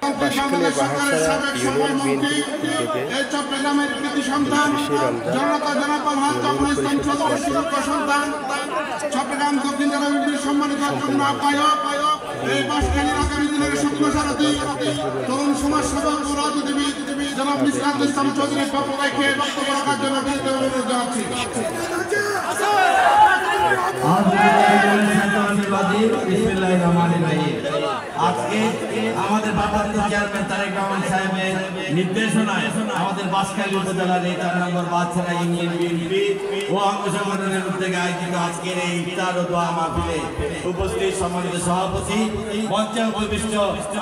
Banshkhali বাহাছড়া union বিএনপির উদ্যোগে চট্টগ্রামের কৃতি সন্তান জনতা জনাপদ সন্তান চট্টগ্রাম দক্ষিণ জেলা বিএনপির সম্মানিত আহ্বায়ক এই বাঁশখালীর আগামী দিনের স্বপ্ন সারথী তরুণ সমাজ সেবক ও রাজনীতিবিদ জনাব মিসকাত ইসলাম চৌধুরীর পক্ষ থেকে বক্তব্য রাখার জন্য বিনীত অনুরোধ জানাচ্ছি। আজকে আমাদের ভারপ্রাপ্ত চেয়ারম্যান তারেক রহমান সাহেবের নির্দেশনায় আমাদের বাঁশখালী উপজেলার এই 4 নম্বর বাহাছড়া ইউনিয়ন বিএনপি ও অঙ্গ সংগঠনের উদ্যোগে আয়োজিত আজকের এই ইফতার ও দোয়া মাহফিলে উপস্থিত সম্মানিত সভাপতি, মঞ্চে উপবিষ্ট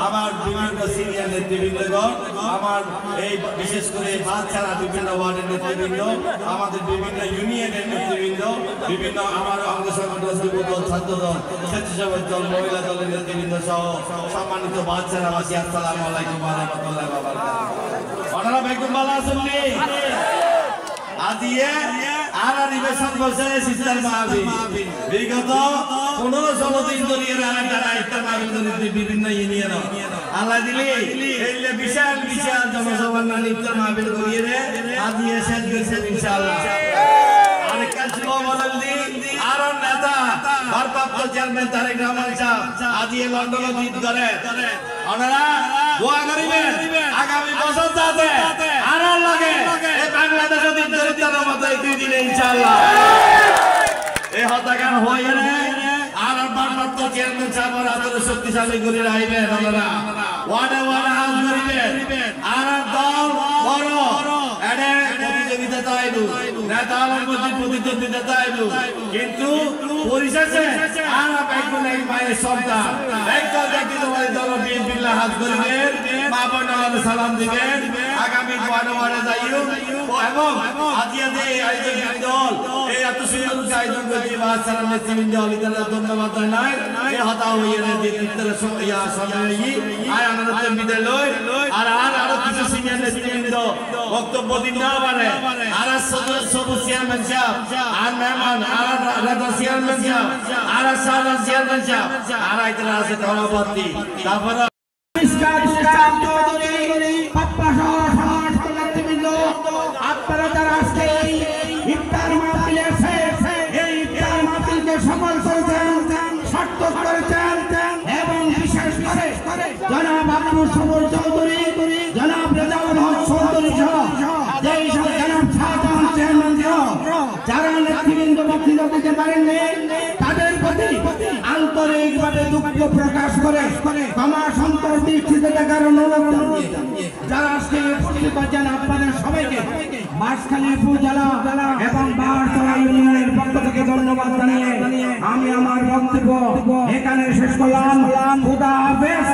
আমার বিভিন্ন সিনিয়র নেতৃবৃন্দগণ, আমার এই বিশেষ করে বাঁশছড়া বিভিন্ন ওয়ার্ডের নেতৃবৃন্দ, আমাদের বিভিন্ন ইউনিয়নের নেতৃবৃন্দ, বিভিন্ন আমার অঙ্গ সংগঠন, যুবদল, ছাত্রদল, স্বেচ্ছাসেবক দল, মহিলা দলের নেতৃবৃন্দ সহ সম্মানিত বাঁশছড়াবাসী, আসসালামু আলাইকুম ওয়া রাহমাতুল্লাহি ওয়া বারাকাতুহু। ওনারা বেগম বালা আসলে আজিয়ে আর নিবেশন করছে সিস্টার মাহফিল বিগত 15-16 দিন ধরে তারা ইফতার মাহফিল করে বিভিন্ন ইউনিয়ন আল্লাহ দিলি এই বিশাল বিশাল জনসভার নাম ইফতার মাহফিল করিয়ে রে আজিয়ে শেষ করছে ইনশাআল্লাহ। আর কাজ বলেন দি আর নেতা ভারপ্রাপ্ত চেয়ারম্যান তারেক রহমান সাহেব আজিয়ে লন্ডন জিত করে ওনারা দোয়া করিবেন আগামী বছর যাতে আর লাগে এই বাংলাদেশের দরিদ্রের মতো এই 2 দিনে ইনশাআল্লাহ এই হত্যাকাণ্ড হয়ে রে আর ভারপ্রাপ্ত চেয়ারম্যান সাহেব আদর শক্তিশালী করে রাখবেন ওনারা ওয়ার্ডে ওয়ার্ডে হাত করিবেন আর দল বড় এডে প্রতিযোগিতা চাইলু নেতা আলমগীর প্রতিদ্বন্দ্বিতা চাইলু কিন্তু পরিশেষে আর বাইকুলাই মায়ের সন্তান একদল ব্যক্তি তোমার দল বিএনপির হাত করিবেন মা বোনের সালাম দিবেন আগামী ওয়ার্ডে ওয়ার্ডে যাইও এবং আজিয়া যে আয়োজক দল এই এত সুন্দর আয়োজন করতে বাঁশছড়া নেতৃবৃন্দ অলিদার ধন্যবাদ জানাই এই হতা হইয়ে নেতৃত্বের সময়ে আয় আনন্দ বিদায় লই আর আরো কিছু সিনিয়র নেতৃবৃন্দ বক্তব্য দিন না পারে আর সবুজ চেয়ারম্যান সাহেব আর মেহমান আর রাজা চেয়ারম্যান সাহেব আর সাধারণ চেয়ারম্যান সাহেব আর আইতরা আছে ধন্যবাদী তারপর মিসকাত ইসলাম চৌধুরী পাপ্পা সহ সমস্ত নেতৃবৃন্দ আপনারা যারা আজকে ইফতার মাহফিলে এই ইফতার মাহফিলকে সফল করেছেন সার্থক করেছেন এবং বিশেষ করে জনাব আব্দুল সবুর চৌধুরী, জনাব রেজাউল হক চৌধুরী সহ যেই সব জনাব শাহজাহান চেয়ারম্যান সহ যারা নেতৃবৃন্দ বক্তৃতা দিতে পারেননি তাদের প্রতি আন্তরিকভাবে দুঃখ প্রকাশ করে ক্ষমা সন্তোষ দৃষ্টিতে দেখার অনুরোধ যারা আজকে উপস্থিত আছেন আপনাদের সবাইকে বাঁশখালী উপজেলা এবং বাঁশছড়া ইউনিয়নের পক্ষ থেকে ধন্যবাদ জানিয়ে আমি আমার বক্তব্য এখানে শেষ করলাম। খোদা হাফেজ।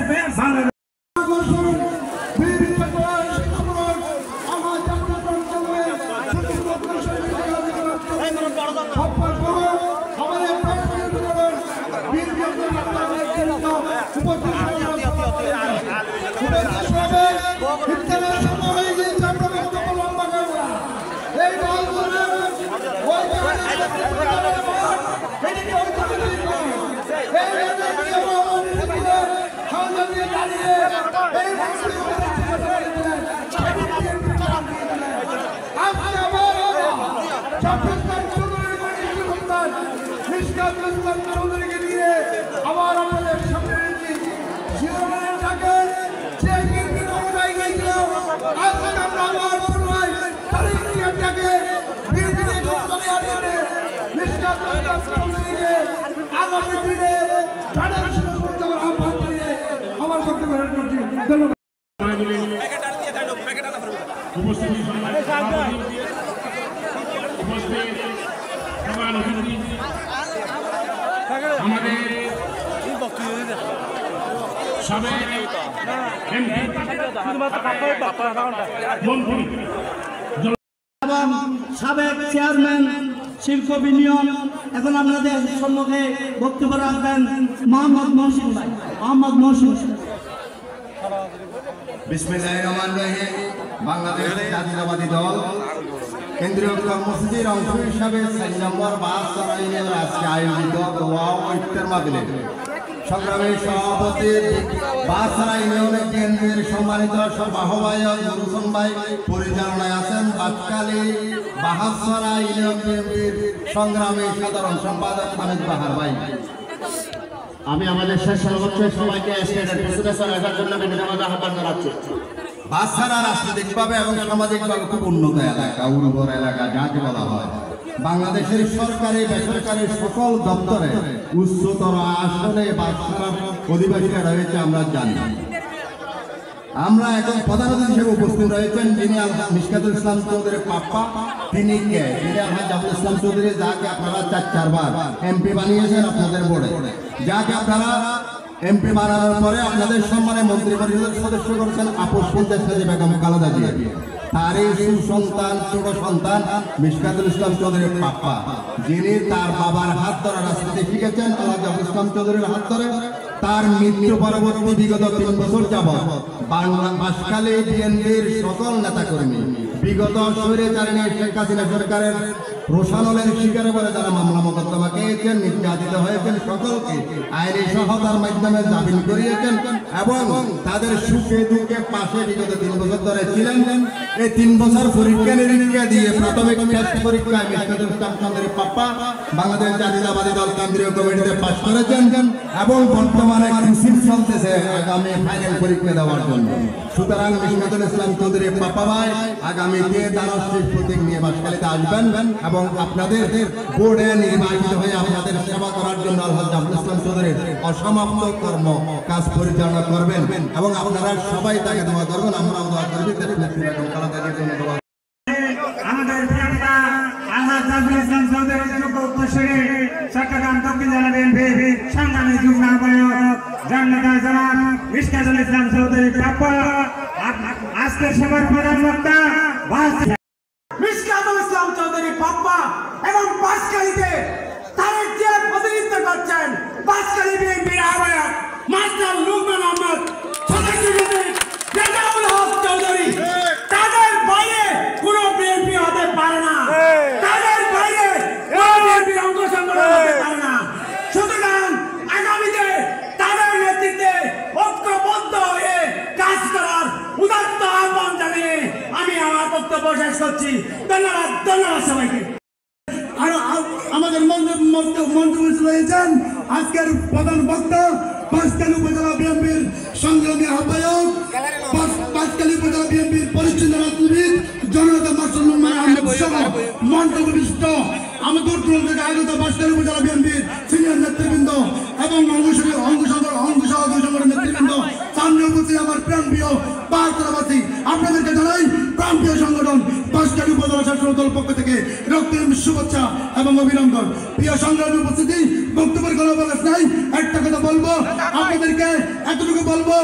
চৌধুরীকে দিয়ে আবার আমাদের সামনে শিরোমণির ডাকে সে কিন্তু অনুযায়ী গিয়েছিল আজকে আমরা আবার পুনরায় তারিখের ডাকে বিরোধীদের করে আসলে মিসকাত ইসলাম চৌধুরীকে আগামী দিনে তাদের সাথে করতে আহ্বান জানিয়ে আমার বক্তব্য শেষ করছি। ধন্যবাদ। আমাদের সাবেক চেয়ারম্যান শিল্প ইউনিয়ন এখন আপনাদের সম্মুখে বক্তব্য রাখবেন মোহাম্মদ মহসিন ভাই। মোহাম্মদ মহসিন। বিসমিল্লাহির রহমানির রহিম। বাংলাদেশ জাতীয়তাবাদী দল কেন্দ্রীয় কর্মসূচির অংশ হিসাবে 4 নম্বর বাঁশছড়া ইউনিয়নের আজকে আয়োজিত দোয়া ও ইফতার মাহফিলে সংগ্রামী সভাপতি বাঁশছড়া ইউনিয়নের কেন্দ্রের বিএনপির সম্মানিত সভাপতি মরুসন ভাই, পরিচালনায় আছেন বাসকালী বাহাসরা ইউনিয়ন বিএনপির সংগ্রামী সাধারণ সম্পাদক হামিদ বাহার ভাই। আমি আমাদের শেষ সর্বোচ্চ সবাইকে রাখার জন্য বিনীতভাবে আহ্বান জানাচ্ছি। বাসছাড়া রাজনৈতিকভাবে এবং সামাজিকভাবে খুব উন্নত এলাকা, উর্বর এলাকা যাকে বলা হয়। বাংলাদেশের সরকারি বেসরকারি সকল দপ্তরে উচ্চতর আসনে বাসছাড়ার অধিবাসীরা রয়েছে আমরা জানি। আমরা এখন প্রধান অতিথি হিসেবে উপস্থিত রয়েছেন যিনি মিশকাতুল ইসলাম চৌধুরীর পাপ্পা। তিনি কে? তিনি আলহাজ জাফর ইসলাম চৌধুরী, যাকে আপনারা 4বার এমপি বানিয়েছেন আপনাদের বোর্ডে, যাকে আপনারা এমপি বানানোর পরে আপনাদের সম্মানে মন্ত্রী পরিষদের সদস্য করেছেন আপোষ পঞ্চায়েত বেগম খালেদা জিয়া। তারই সুসন্তান ছোট সন্তান মিশকাতুল ইসলাম চৌধুরীর পাপ্পা, যিনি তার বাবার হাত ধরে রাজনীতি শিখেছেন আলহাজ জাফর ইসলাম চৌধুরীর হাত ধরে। তার মৃত্যু পরবর্তী বিগত 3 বছর যাবৎ বাসখালী বিএনপির সকল নেতাকর্মী বিগত স্বৈরাচারিণী শেখ হাসিনা সরকারের প্রশাসনের শিকারে বলে যারা মামলা মোকদ্দমা খেয়েছেন, নির্যাতিত হয়েছেন, সকলকে আইনি সহায়তার মাধ্যমে জামিন করিয়েছেন এবং তাদের সুখে দুঃখে পাশে বিগত 3 বছর ধরে ছিলেন। এই 3 বছর পরীক্ষা নিরীক্ষা দিয়ে প্রাথমিক টেস্ট পরীক্ষায় মিশকাতুল ইসলাম চৌধুরীর পাপ্পা বাংলাদেশ জাতীয়তাবাদী দল কেন্দ্রীয় কমিটিতে পাশ করেছেন এবং বর্তমানে কোচিং চলতেছে আগামী ফাইনাল পরীক্ষা দেওয়ার জন্য। সুতরাং মিশকাতুল ইসলাম চৌধুরীর পাপ্পা ভাই আগামীতে দানশ্রী প্রতীক নিয়ে বাসখালীতে আসবেন এবং আপনাদের বোর্ডে নির্বাচিত হয়ে আপনাদের সেবা করার জন্য আলহাজ জাফর ইসলাম চৌধুরীর অসমাপ্ত কর্ম কাজ পরিচালনা করবেন এবং আপনারা সবাই তাকে দোয়া করবেন, আমরাও দোয়া করবি। আমাদের প্রিয়তা আলহাজ জাফর ইসলাম চৌধুরীর যোগ্য উত্তরসূরি চট্টগ্রাম দক্ষিণ জেলা বিএনপির সংগ্রামী যুগ্ম আহ্বায়ক জননেতা জনাব মিশকাতুল ইসলাম চৌধুরী পাপ্পা আজকের সভার প্রধান বক্তা মিশকাতুল ইসলাম চৌধুরী পাপ্পা এবং বাসখালীতে তারেক জিয়া প্রতিনিধিত্ব করছেন বাসখালী বিএনপির আহ্বায়ক মাস্টার লুকমান আহমদ রেজাউল হক চৌধুরী। তাদের বাইরে কোনো বিএনপি হতে পারে না, তাদের বাইরে কোনো বিএনপির অঙ্গ সংগঠন হতে পারে না। সুতরাং আগামীতে তাদের নেতৃত্বে ঐক্যবদ্ধ হয়ে কাজ করার উদাত্ত আহ্বান জানিয়ে আমি আমার বক্তব্য শেষ করছি। ধন্যবাদ, ধন্যবাদ সবাইকে। আর আমাদের মন্ত্রী রয়েছেন আজকের প্রধান বক্তা বাসখালী উপজেলা বিএনপির সংগ্রামী আহ্বায়ক, বাসখালী উপজেলা বিএনপির পরিচ্ছন্ন রাজনীতিবিদ জননেতা মাস্টার আহমেদ সহ মন্তব্য বিশিষ্ট আমাদের থেকে আগত বাসখালী উপজেলা বিএনপির সিনিয়র নেতৃবৃন্দ এবং অঙ্গ সংগঠনের নেতৃবৃন্দ, সামনে উপস্থিত আমার প্রাণপ্রিয় বাসখালীবাসী, আপনাদেরকে জানাই প্রাণপ্রিয় সংগঠন বাসখালী উপজেলা শাসক দল পক্ষ থেকে রক্তিম শুভেচ্ছা এবং অভিনন্দন। প্রিয় সংগ্রামী উপস্থিতি, বক্তব্যের কোনো বয়স নাই, একটা কথা বলবো আপনাদেরকে, এতটুকু বলবো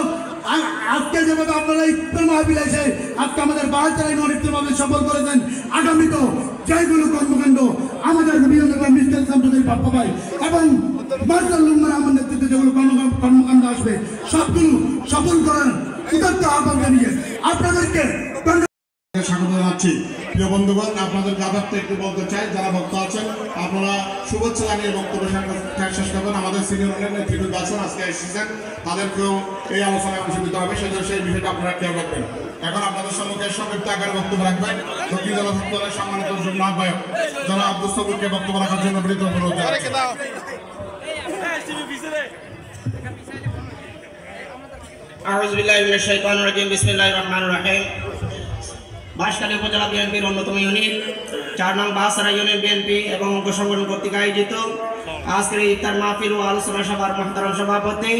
আজকে যেভাবে আপনারা ইফতার মাহফিল এসে আজকে আমাদের বাসখালী ইফতার মাহফিল সফল করেছেন, আগামীতে যেগুলো কর্মকাণ্ড আমাদের মিশকাতুল ইসলাম চৌধুরী পাপ্পা ভাই এবং মাস্টার লুকমান আহমদ নেতৃত্বে যেগুলো কর্মকাণ্ড আসবে সবগুলো সফল করার উদাত্ত আহ্বান জানিয়ে আপনাদেরকে স্বাগত জানাচ্ছি। প্রিয় বন্ধুগণ, আপনাদের ব্যাপারটা একটু বলতে চাই, যারা বক্তা আছেন আপনারা শুভেচ্ছা জানিয়ে বক্তব্য শেষ করবেন। আমাদের সিনিয়র নেতৃবৃন্দ আছেন আজকে এসেছেন, তাদেরকেও এই আলোচনায় অংশ নিতে হবে, সেই বিষয়টা আপনারা খেয়াল রাখবেন। এখন আপনাদের সম্মুখে সংক্ষিপ্ত আকারে বক্তব্য রাখবেন দক্ষিণ জেলা দপ্তরের সম্মানিত যুগ্ম আহ্বায়ক জনাব আব্দুল সবুরকে বক্তব্য রাখার জন্য বিনীত অনুরোধ জানাচ্ছি। আউযু বিল্লাহি মিনাশ শাইতানির রাজিম, বিসমিল্লাহির রহমানির রহিম। বাসখালী উপজেলা বিএনপির অন্যতম ইউনিট 4 নং বাসরা ইউনিয়ন বিএনপি এবং অঙ্গ সংগঠন কর্তৃক আয়োজিত আজকের ইফতার মাহফিল ও আলোচনা সভার মহতারাম সভাপতি,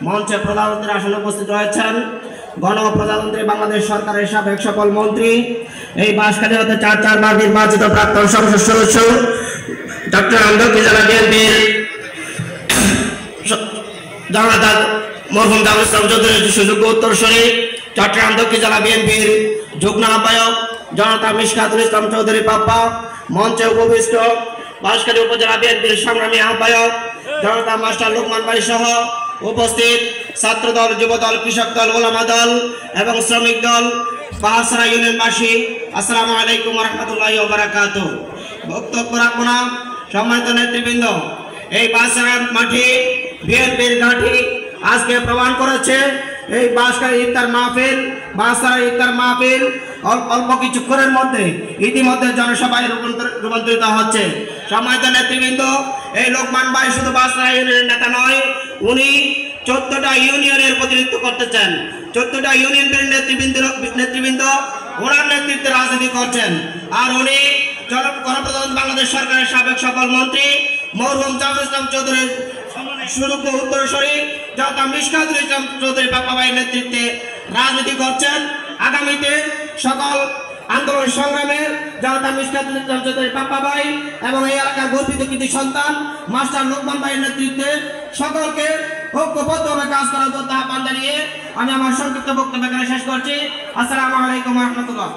মঞ্চে প্রধানমন্ত্রীর আসনে উপস্থিত রয়েছেন গণপ্রজাতন্ত্রী বাংলাদেশ সরকারের সাবেক সকল মন্ত্রী, এই বাসখালী হতে 4 বার নির্বাচিত প্রাক্তন সংসদ সদস্য চট্টগ্রাম দক্ষিণ জেলা বিএনপির জননেতা মরহুম জাফর ইসলাম চৌধুরীর সুযোগ্য উত্তরসূরি, চট্টগ্রাম দক্ষিণ জেলা বিএনপির যুগ্ম আহ্বায়ক জনতা মিশকাতুল ইসলাম চৌধুরী পাপ্পা, মঞ্চে উপবিষ্ট বাসখালী উপজেলা বিএনপির সংগ্রামী আহ্বায়ক জনতা মাস্টার লুকমান ভাই সহ উপস্থিত ছাত্র দল, যুব দল, কৃষক দল, ওলামা দল এবং শ্রমিক দল, বাহাসরা ইউনিয়নবাসী, আসসালামু আলাইকুম ওয়া রাহমাতুল্লাহি ওয়া বারাকাতুহু। বক্তব্য রাখবো না, সম্মানিত নেতৃবৃন্দ, এই বাহাসরা মাঠে বিএনপির ঘাঁটি আজকে প্রমাণ করেছে এই বাঁশখালী ইফতার মাহফিল অল্প কিছুক্ষণের মধ্যে ইতিমধ্যে জনসভায় রূপান্তরিত হচ্ছে। সম্মানিত নেতৃবৃন্দ, এই লোকমান ভাই শুধু বাঁশখালী ইউনিয়নের নেতা নয়, উনি 14টা ইউনিয়নের প্রতিনিধিত্ব করতেছেন। 14টা ইউনিয়নের নেতৃবৃন্দ ওনার নেতৃত্বে রাজনীতি করছেন। আর উনি গণপ্রজাতন্ত্রী বাংলাদেশ সরকারের সাবেক সফল মন্ত্রী মরহুম জাফর ইসলাম চৌধুরীর সুযোগ্য উত্তরসূরি জনাব মিশকাতুল ইসলাম চৌধুরী পাপ্পা ভাইয়ের নেতৃত্বে রাজনীতি করছেন। আগামীতে সকল আন্দোলন সংগ্রামে জনাব মিশকাতুল ইসলাম চৌধুরী পাপ্পা ভাই এবং এই এলাকার গর্বিত কৃতি সন্তান মাস্টার লোকমান ভাইয়ের নেতৃত্বে সকলকে ঐক্যবদ্ধভাবে কাজ করার জন্য আহ্বান জানিয়ে আমি আমার সংক্ষিপ্ত বক্তব্য এখানে শেষ করছি। আসসালামু আলাইকুম ওয়া রাহমাতুল্লাহ।